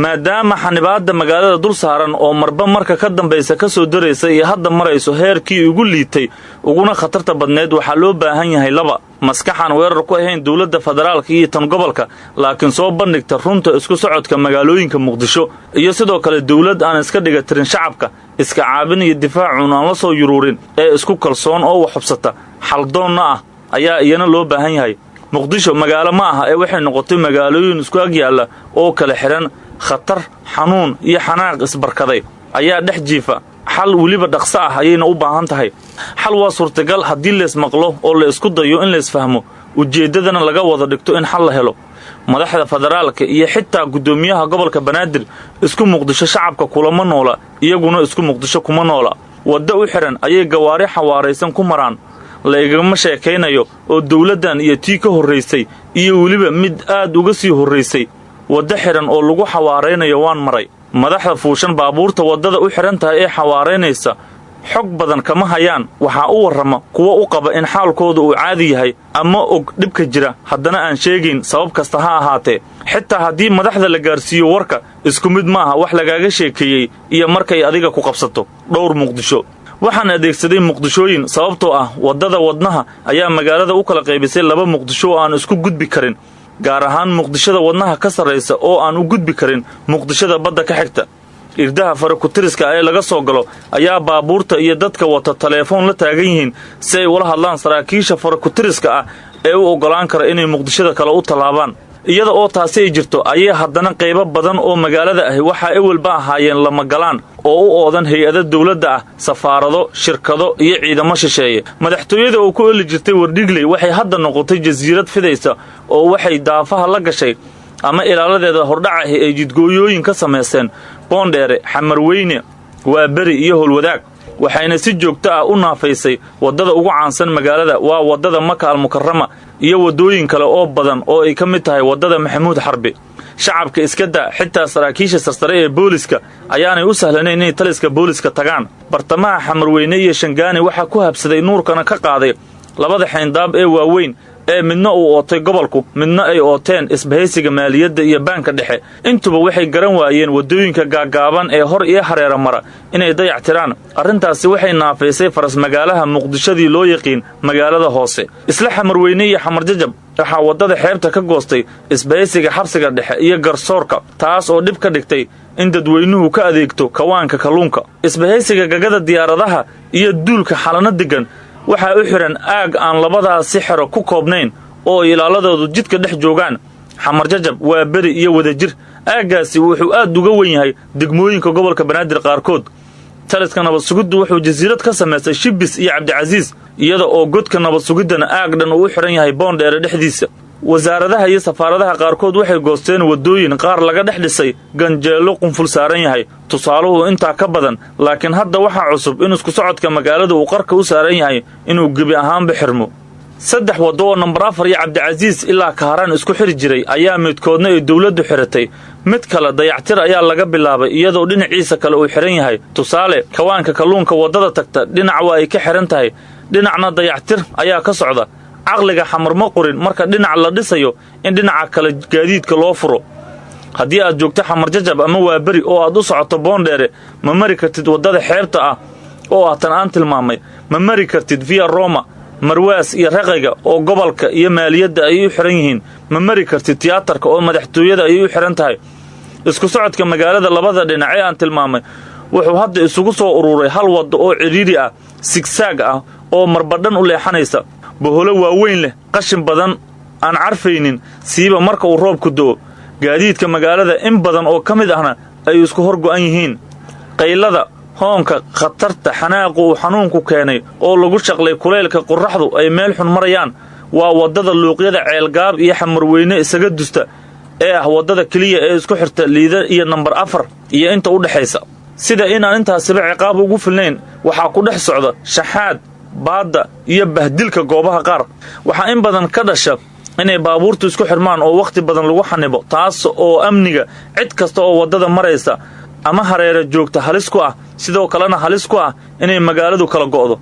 maadaama xanibaadda magaalada dul saaran oo marba marka ka dambaysa ka soo daraysa iyo hadda marayso heerkii ugu liitay uguna khatarta badneed waxaa loo baahan yahay laba maskaxaan weerar ku ahayn dowladda federaalka iyo tan gobolka laakiin soo bandhigta runta isku socodka magaalooyinka muqdisho iyo sidoo kale dowlad aan iska dhiga tirin shacabka iska caabin iyo difaacuun aan la soo yuruurin ee isku kalsoon oo wax xubsata xaldoonna ah ayaa iyana loo baahan yahay muqdisho magaalo ma aha ee waxay noqotay magaalooyin isku ag yaalla oo kala xihan khatar xanuun iyo xanaaq isbarkaday ayaa dhex jiifa xal weliba dhaqso ah ayayna u baahan tahay xal waa suurtagal haddii lees maqlo oo la isku dayo in lees fahmo ujeeddadana laga wada dhigto in xal la helo madaxda federaalka iyo xitaa guddoomiyaha gobolka banaadir isku muqdisho shacabka kulama noola iyaguna isku muqdisho kuma noola wadda u xihan ayay gawaari xawaaraysan ku maraan la igama sheekaynayo oo dawladdan iyo tii ka horraysay iyo weliba mid aad uga sii horraysay wadda xihan oo lagu xawaaraynayo waan maray madaxda fuushan baabuurta waddada u xidhan tahay ee xawaaraynaysa xog badan kama hayaan waxaa u warrama kuwa u qaba in xaalkooda uu caadi yahay ama og dhibka jira haddana aan sheegayn sabab kasta ha ahaatee xitaa haddii madaxda la gaarsiiyo warka isku mid maaha wax lagaaga sheekeeyey iyo markay adiga ku qabsato dhowr muqdisho waxaan adeegsaday muqdishooyin sababtoo ah waddada wadnaha ayaa magaalada u kala qaybisay laba muqdisho oo aan isku gudbi karin gaar ahaan muqdishada wadnaha ka sarraysa oo aan u gudbi karin muqdishada badda ka xigta irdaha farakutiriska ee laga soo galo ayaa baabuurta iyo dadka wata taleefoon la taagan yihiin si ay ula hadlaan saraakiisha farakutiriska ah ee u oggolaan kara inay muqdishada kale u tallaabaan iyada oo taasi ay jirto ayay haddana qaybo badan oo magaalada ahi waxaa ewelba ahaayeen lamagalaan oo u oodan hay-ada dawladda ah safaarado shirkado iyo ciidamo shisheeye madaxtooyada oo ku eli jirtay wardhigley waxay hadda noqotay jasiirad fidaysa oo waxay daafaha la gashay ama ilaaladeeda hordhacahi ay jidgooyooyin ka samaysteen boondheere xamarweyne waa beri iyo holwadaag waxayna si joogto ah u naafaysay waddada ugu caansan magaalada waa waddada maka almukarama iyo waddooyin kale oo badan oo ay ka mid tahay waddada maxamuud xarbi shacabka iska daa xitaa saraakiisha sarsare ee booliska ayaanay u sahlanayn inay taliska booliska tagaan bartamaha xamarweyne iyo shangaani waxaa ku habsaday nuurkana ka qaaday labada xayndaab ee waaweyn ee midna uu ootay gobolku midna ay ooteen isbahaysiga maaliyadda iyo baanka dhexe intuba waxay garan waayeen waddooyinka gaaggaaban ee hor iyo hareera mara inay dayactiraan arrintaasi waxay naafaysay faras magaalaha muqdishadii loo yaqiin magaalada hoose isla xamarweyne iyo xamarjajab waxaa waddada xeebta ka goostay isbahaysiga xabsiga dhexe iyo garsoorka taas oo dhib ka dhigtay in dadweynuhu ka adeegto kawaanka kalluunka isbahaysiga gagada diyaaradaha iyo duulka xalano deggan waxaa u xidhan aag aan labadaasi xero ku koobnayn oo ilaaladoodu jidka dhex joogaan xamarjajab waa beri iyo wadajir aaggaasi wuxuu aad uga wen yahay degmooyinka gobolka banaadir qaarkood taliska nabad sugiddu wuxuu jasiirad ka samaystay shibis iyo cabdicasiis iyada oo godka nabad sugiddana aag dhan uu u xidhan yahay boondheere dhexdiisa wasaaradaha iyo safaaradaha qaarkood waxay goosteen waddooyin qaar laga dhex dhisay ganjeello qunful saaran yahay tusaaluhu intaa ka badan laakiin hadda waxaa cusub in isku socodka magaalada uu qarka u saaran yahay inuu gebi ahaanba xirmo 3 waddo oo nambar 4 iyo cabdicasiis ilaa kaaraan isku xiri jiray ayaa midkoodna ay dawladdu xiratay mid kale dayactir ayaa laga bilaabay iyadoo dhinaciisa kale uu xiran yahay tusaale kawaanka kalluunka waddada tagta dhinac waa ay ka xiran tahay dhinacna dayactir ayaa ka socda caqliga xamar ma qorin marka dhinac la dhisayo in dhinaca kale gaadiidka loo furo haddii aad joogto xamarjajab ama waa beri oo aad u socoto boondheere ma mari kartid waddada xeebta ah oo tan aan tilmaamay ma mari kartid via roma marwaas iyo raqayga oo gobolka iyo maaliyadda ayay u xihan yihiin ma mari kartid tiyaatarka oo madaxtooyada ayay u xihan tahay isku socodka magaalada labada dhinac ee aan tilmaamay wuxuu hadda isugu soo ururay hal waddo oo cidhiidhi ah sigsaag ah oo marbadhan u leexanaysa boholo waaweyn leh qashin badan aan carfaynin siiba marka uu roobku do'o gaadiidka magaalada in badan oo ka mid ahna ay isku horgo'an yihiin qaylada hoonka khatarta xanaaqu uu xanuunku keenay oo lagu shaqlay kulaylka qorraxdu ay meel xun marayaan waa waddada luuqyada ceelgaab iyo xamarweyne isaga dusta ee ah waddada keliya ee isku xirta liida iyo nambar 4 iyo inta u dhexaysa sida inaan intaasiba ciqaab ugu filnayn waxaa ku dhex socda shaxaad baadda iyo bahdilka goobaha qaar waxaa in badan ka dhasha inay baabuurtu isku xirmaan oo wakhti badan lagu xanibo taas oo amniga cid kasta oo waddada maraysa ama hareera joogta halis ku ah sidoo kalena halis ku ah inay magaaladu kala go'do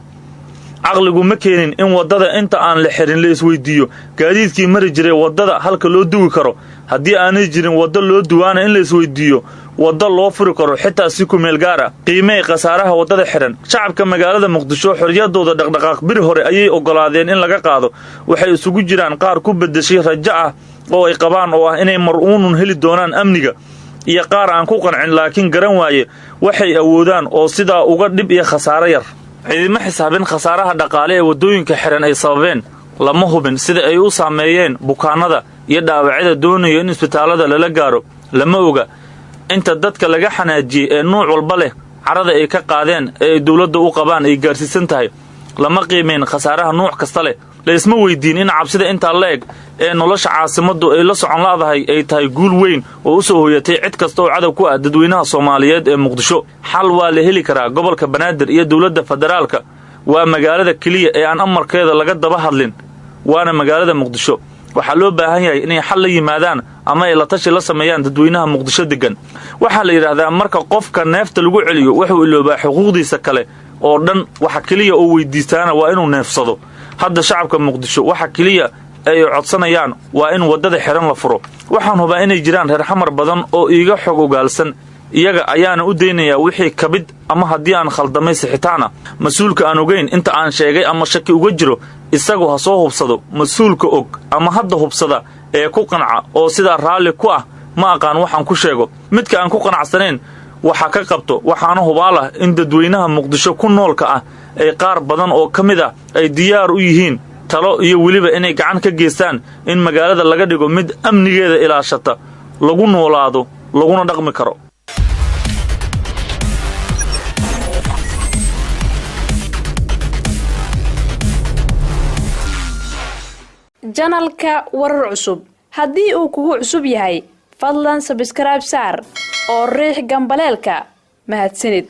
caqligu ma keenin in waddada inta aan la xirin la isweydiiyo gaadiidkii mari jiray waddada halka loo dugi karo haddii aanay jirin waddo loo duwaana in la isweydiiyo waddo loo furi karo xitaa si ku meel gaara qiimee khasaaraha waddada xihan shacabka magaalada muqdisho xorriyadooda dhaqdhaqaaq biri hore ayay oggolaadeen in laga qaado waxay isugu jiraan qaar ku beddeshay rajo ah oo ay qabaan oo ah inay mar-uunun heli doonaan amniga iyo qaar aan ku qancin laakiin garan waaye waxay awoodaan oo sidaa uga dhib iyo khasaaro yar ciidima xisaabin khasaaraha dhaqaale ee waddooyinka xihan ay sababeen lama hubin sida ay u saameeyeen bukaanada iyo dhaawacyada doonayo in isbitaallada lala gaaro lama oga inta dadka laga xanaajiyey ee nuuc walba leh carada ay ka qaadeen ee ay dawladda u qabaan ay gaarsiisan tahay lama qiimayn khasaaraha nuuc kasta leh laysma weydiin in cabsida intaa la eg ee nolosha caasimaddu ay la socon laadahay ay tahay guul weyn oo u soo hoyatay cid kasta oo cadow ku ah dadweynaha soomaaliyeed ee muqdisho xal waa la heli karaa gobolka banaadir iyo dawladda federaalka waa magaalada keliya ee aan amarkeeda laga daba hadlin waana magaalada muqdisho waxaa loo baahan yahay inay xal la yimaadaan ama ay la tashi la sameeyaan dadweynaha muqdisho deggan waxaa la yidhaahdaa marka qofka neefta lagu celiyo wuxuu iloobaa xuquuqdiisa kale oo dhan waxa keliya oo weydiistaana waa inuu neefsado hadda shacabka muqdisho waxa keliya ay codsanayaan waa in waddada xihan la furo waxaan hubaa inay jiraan reer xamar badan oo iiga xog ogaalsan iyaga ayaana u daynayaa wixii kabid ama haddii aan khaldamay sixitaana mas-uulka aan ogayn inta aan sheegay ama shaki uga jiro isagu ha soo hubsado mas-uulka og ama hadda hubsada ee ku qanca oo sidaa raalli ku ah ma aqaan waxaan ku sheego midka aan ku qanacsanayn waxa ka qabto waxaana hubaalah in dadweynaha muqdisho ku noolka ah ay qaar badan oo ka mid ah ay diyaar u yihiin talo iyo weliba inay gacan ka geystaan in magaalada laga dhigo mid amnigeeda ilaashata lagu noolaado laguna dhaqmi karo janalka warar cusub haddii uu kugu cusub yahay fadlan subscribe saar oo riix gambaleelka mahadsanid